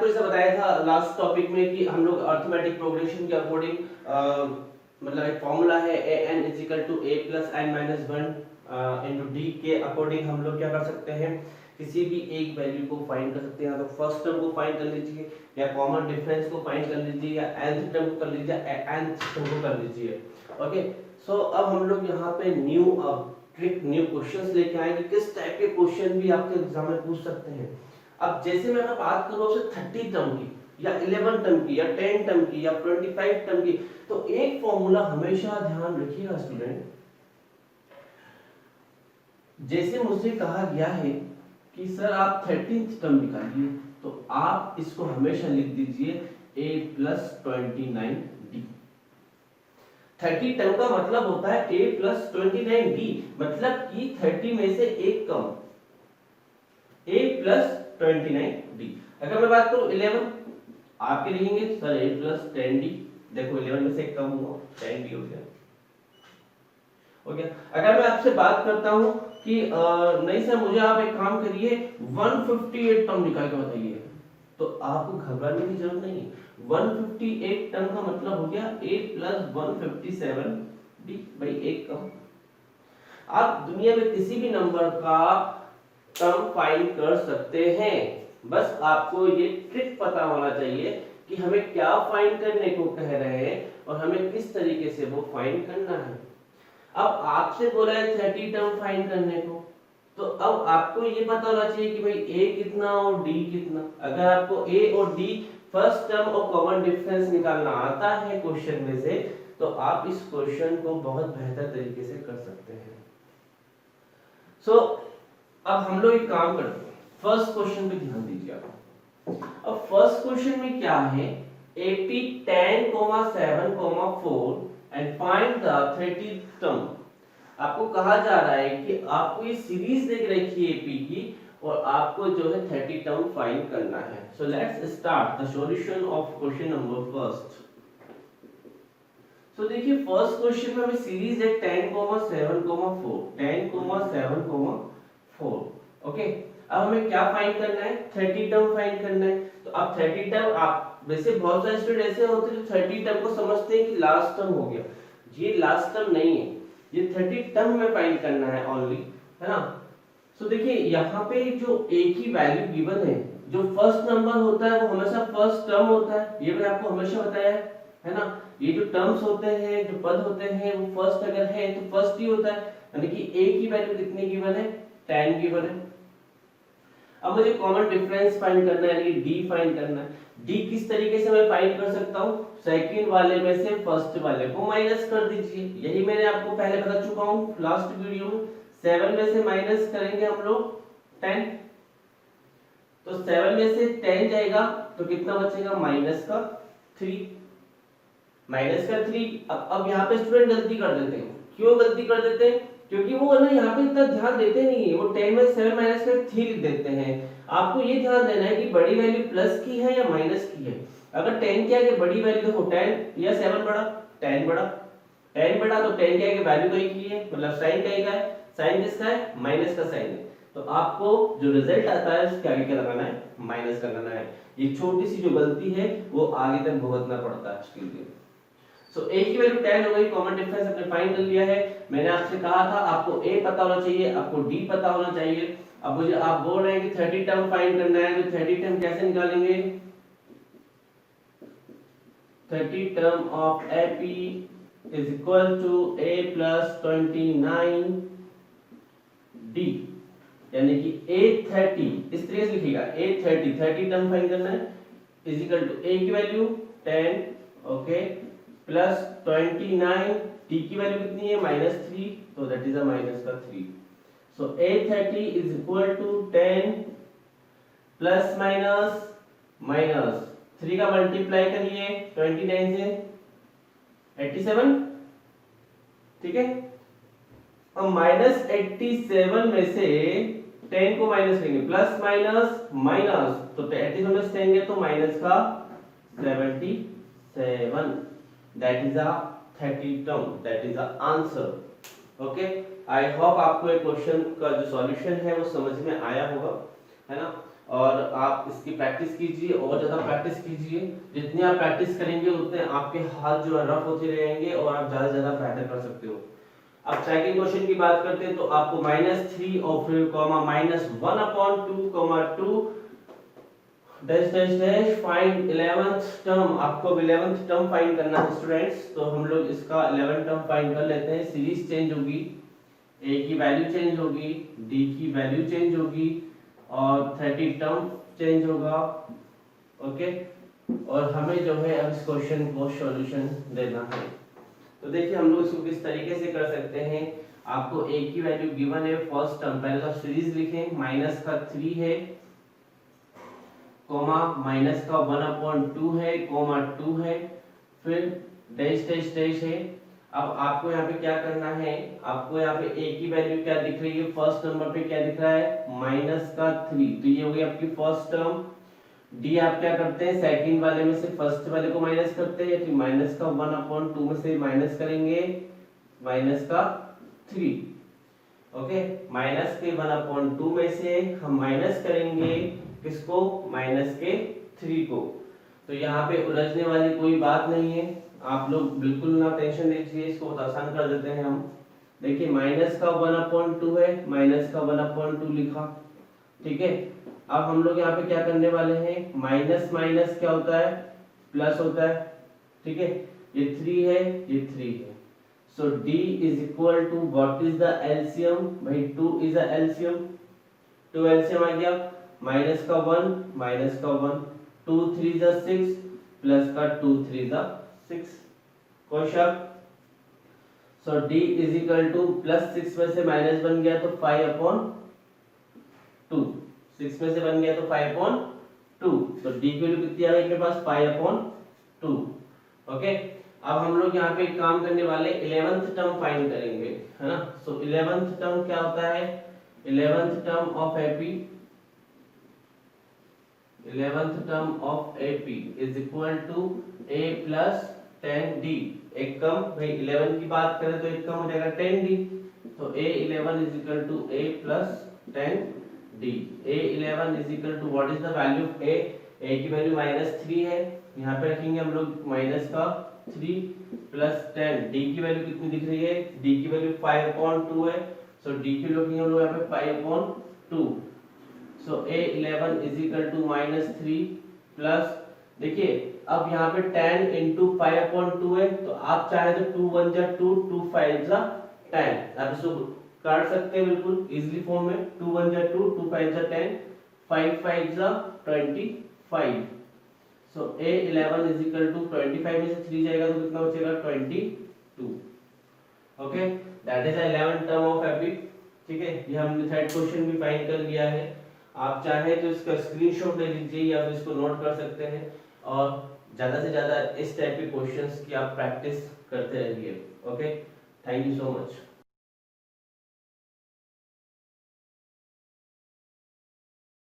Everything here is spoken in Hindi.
आपको जैसा बताया था लास्ट टॉपिक में कि हम लोग अर्थमेटिक प्रोग्रेशन के अकॉर्डिंग मतलब एक फॉर्मूला है an is to a plus n minus 1 into d के अकॉर्डिंग हम लोग क्या कर सकते हैं, किसी भी एक वैल्यू को फाइंड कर सकते हैं। या तो फर्स्ट टर्म को फाइंड कर लीजिए, या कॉमन डिफरेंस को फाइंड कर लीजिए, या nth टर्म को कर लीजिए, या nth टर्म को कर लीजिए। ओके, सो अब हम लोग यहाँ पे न्यू ट्रिक न्यू क्वेश्चंस लेके आएंगे। किस टाइप के क्वेश्चन भी आपके एग्जाम में पूछ सकते हैं। अब जैसे मैं बात करूँ आपसे 30 टर्म की, या 11 टर्म की, या 10 टर्म की, या 25 टर्म की, तो एक फॉर्मूला हमेशा ध्यान रखिएगा स्टूडेंट। जैसे मुझे कहा गया है कि सर आप 13th टर्म निकालिए, तो आप इसको हमेशा लिख दीजिए a प्लस 29d। 30 टर्म का मतलब होता है a प्लस 29d, मतलब कि 30 में से एक कम, a प्लस 29d। अगर मैं बात करूं 11, आपके लिखेंगे सर a प्लस 10d। देखो 11 में से एक कम हुआ, 10d हो गया। ओके, अगर मैं आपसे बात करता हूं कि नहीं सर मुझे आप एक काम करिए 158 टर्म निकाल के बताइए, तो आपको घबराने की जरूरत नहीं है। 158 टर्म का मतलब हो गया a प्लस 157d भाई एक कम। आप दुनिया में किसी भी नंबर का टर्म फाइंड कर सकते हैं, बस आपको ये ट्रिक पता होना चाहिए कि हमें क्या फाइंड करने को कह रहे हैं और हमें किस तरीके से वो फाइंड करना है। अब आपसे बोला है 30 टर्म फाइंड करने को, तो अब आपको ये पता होना चाहिए कि भाई a कितना और d कितना। अगर आपको a और d फर्स्ट टर्म और कॉमन डिफरेंस निकालना आता है क्वेश्चन में से, तो आप इस क्वेश्चन को बहुत बेहतर तरीके से कर सकते हैं। सो अब हम लोग एक काम करते हैं, फर्स्ट क्वेश्चन पे ध्यान दीजिए आप। अब फर्स्ट क्वेश्चन में क्या है, 80 10 7 4 and find the 30th term. आपको कहा जा रहा है कि आपको ये सीरीज देख रखी है AP की, और आपको जो है 30 टर्म फाइंड करना है। So let's start the solution of question number first. So देखिए फर्स्ट क्वेश्चन में हमें सीरीज है 10 7 4, 10 7 4। ओके, अब हमें क्या फाइंड करना है, 30 टर्म फाइंड करना है। तो अब 30 टर्म, आप वैसे बहुत सारे स्टूडेंट ऐसे होते हैं जो 30 टर्म को समझते हैं कि लास्ट टर्म हो गया, ये लास्ट टर्म नहीं है, ये 30 टर्म में फाइंड करना है ओनली, है ना। सो देखिए यहाँ पे जो एक ही वैल्यू गिवन है, जो फर्स्ट नंबर होता है वो हमेशा फर्स्ट टर्म होता है, ये मैंने आपको हमेशा बताया है ना। ये जो टर्म्स होते हैं, जो पद होते हैं, वो फर्स्ट अगर है तो फर्स्ट ही होता है, यानी कि a की वैल्यू कितनी गिवन है, 10 गिवन है। अब मुझे कॉमन डिफरेंस फाइंड करना है, यानी कि d फाइंड करना है। d किस तरीके से मैं फाइंड कर सकता हूँ, सेकंड वाले में से फर्स्ट वाले को माइनस कर दीजिए, यही मैंने आपको पहले बता चुका हूँ लास्ट वीडियो में। 7 में से माइनस करेंगे हम लोग 10, तो 7 में से 10 जाएगा तो कितना बचेगा, माइनस का 3, माइनस का 3। अब यहाँ पे स्टूडेंट गलती कर देते हैं, क्यों गलती कर देते हैं, क्योंकि वो ना यहाँ पे इतना ध्यान देते नहीं है, वो 10 में 7 माइनस का 3 लिख देते हैं। आपको ये ध्यान देना है कि बड़ी वैल्यू प्लस की है या माइनस की है। अगर 10 के आगे बड़ी वैल्यू देखो 10 या 7 बड़ा, 10 बड़ा, 10 बड़ा, तो 10 के आगे वैल्यू कहीं की है, मतलब साइन कहीं का है, साइन किसका है, माइनस का साइन है। तो आपको जो रिजल्ट आता है उसके आगे क्या लगाना है, माइनस लगाना है। ये छोटी सी जो गलती है वो आगे तक भुगतना पड़ता है उसके लिए। सो a की वैल्यू 10 हो गई, कॉमन डिफरेंस हमने फाइंड कर लिया है। मैंने आपसे कहा था आपको a पता होना चाहिए, आपको d पता होना चाहिए। अब मुझे आप बोल रहे हैं कि 30 टर्म फाइंड करना है, तो 30 टर्म कैसे निकालेंगे, 30 term of AP is equal to a plus 29d, यानी कि a30 इस तरीके से लिखिएगा, a30 30 टर्म फाइंड करना है, इज इक्वल टू a की वैल्यू 10, ओके, प्लस 29, t की वैल्यू कितनी है, -3, तो दैट इज अ माइनस का 3। So a30 is equal to 10 plus minus minus 3 का मल्टीप्लाई करिए 29 से 87, ठीक है। अब -87 में से 10 को माइनस लेंगे, प्लस माइनस माइनस, तो 87 में से 10 तो माइनस का 77, that is a 30 term, that is the answer. Okay, I hope आपको ये क्वेश्चन का जो सॉल्यूशन है वो समझ में आया होगा, है ना। और आप इसकी प्रैक्टिस कीजिए और ज़्यादा प्रैक्टिस कीजिए। जितनी आप प्रैक्टिस करेंगे उतने आपके हाथ जो है रफ होते रहेंगे और आप ज़्यादा से ज़्यादा बेहतर कर सकते हो। अब सेकंड क्वेश्चन की बात करते हैं तो आपको -3 और फिर comma -1/2 dash dash dash find 11th term. आपको 11th टर्म फाइंड करना है स्टूडेंट्स। तो हम लोग इसका 11th टर्म फाइंड कर लेते हैं। सीरीज चेंज होगी, a की वैल्यू चेंज होगी, d की वैल्यू चेंज होगी और 30 टर्म चेंज होगा। ओके, और हमें जो है अब इस क्वेश्चन को सॉल्यूशन देना है। तो देखिए हम लोग इसको किस तरीके से कर सकते हैं। आपको a की वैल्यू गिवन है फर्स्ट टर्म, पहले तो सीरीज लिखें, माइनस का 3 है कोमा माइनस का 1/2 है कोमा 2 है, फिर डैश डैश डैश है। अब आपको यहाँ पे क्या करना है, आपको यहाँ पे a की वैल्यू क्या दिख रही है, फर्स्ट नंबर पे क्या दिख रहा है माइनस का 3, तो ये हो गई आपकी फर्स्ट टर्म। d आप क्या करते हैं, सेकंड वाले में से फर्स्ट वाले को माइनस करते हैं, तो माइनस का 1/2 में से माइनस करेंगे माइनस का 3। ओके, माइनस के 1/2 में से हम माइनस करेंगे किसको, माइनस के 3 को। तो यहाँ पे उलझने वाली कोई बात नहीं है, आप लोग बिल्कुल ना टेंशन लीजिए, इसको बहुत आसान कर देते हैं हम। देखिए माइनस का 1/2 है, माइनस का 1/2 लिखा, ठीक है। अब हम लोग यहाँ पे क्या करने वाले हैं, माइनस माइनस क्या होता है, प्लस होता है, ठीक है। ये 3 है, ये 3 है, so d is equal to what is the LCM, भाई 2 इज द एलसीएम, 2 एलसीएम आ गया, माइनस का 1 माइनस का 1, 2 3 जा 6 प्लस का 2 3 जा 6, कोई शक। सो d is equal two plus 6 में से माइनस बन गया तो 5/2, 6 में से बन गया तो 5/2, तो d की वैल्यू कितनी आ गई मेरे पास 5/2। ओके, अब हम लोग यहाँ पे काम करने वाले 11th टर्म फाइंड करेंगे, है ना। सो 11th टर्म क्या होता है, 11th term of AP, 11th term of AP is equal to A plus 10D। एक कम, भाई 11 की बात करें तो एक कम हो जाएगा 10D, तो A11 is equal to A plus 10D। A11 is equal to what is the value of A, A की वैल्यू -3 है, यहाँ पे रखेंगे हम लोग माइनस का 3 प्लस 10, D की वैल्यू कितनी दिख रही है, D की वैल्यू 5/2 है, सो D की वैल्यू रखेंगे हम लोग यहाँ पे 5/2। सो A11 is equal to -3 plus, देखिए अब यहाँ पे 10 into 5/2 है, तो आप चाहे तो 2 1 जा 2, 2 5 जा 10, आप इसको काट सकते हैं बिल्कुल इजीली फॉर्म में, 2 1 जा 2, 2 5 जा 10, 5 5 जा 25। सो A11 is equal to 25 में से 3 जाएगा तो कितना बचेगा 22। Okay, that is 11th term of AP, ठीक है। ये हमने थर्ड क्वेश्चन भी फाइंड कर लिया है। आप चाहे तो इसका स्क्रीनशॉट ले लीजिए या फिर इसको नोट कर सकते हैं और ज़्यादा से ज़्यादा इस टाइप के क्वेश्चंस की आप प्रैक्टिस करते रहिए। Okay, thank you so much.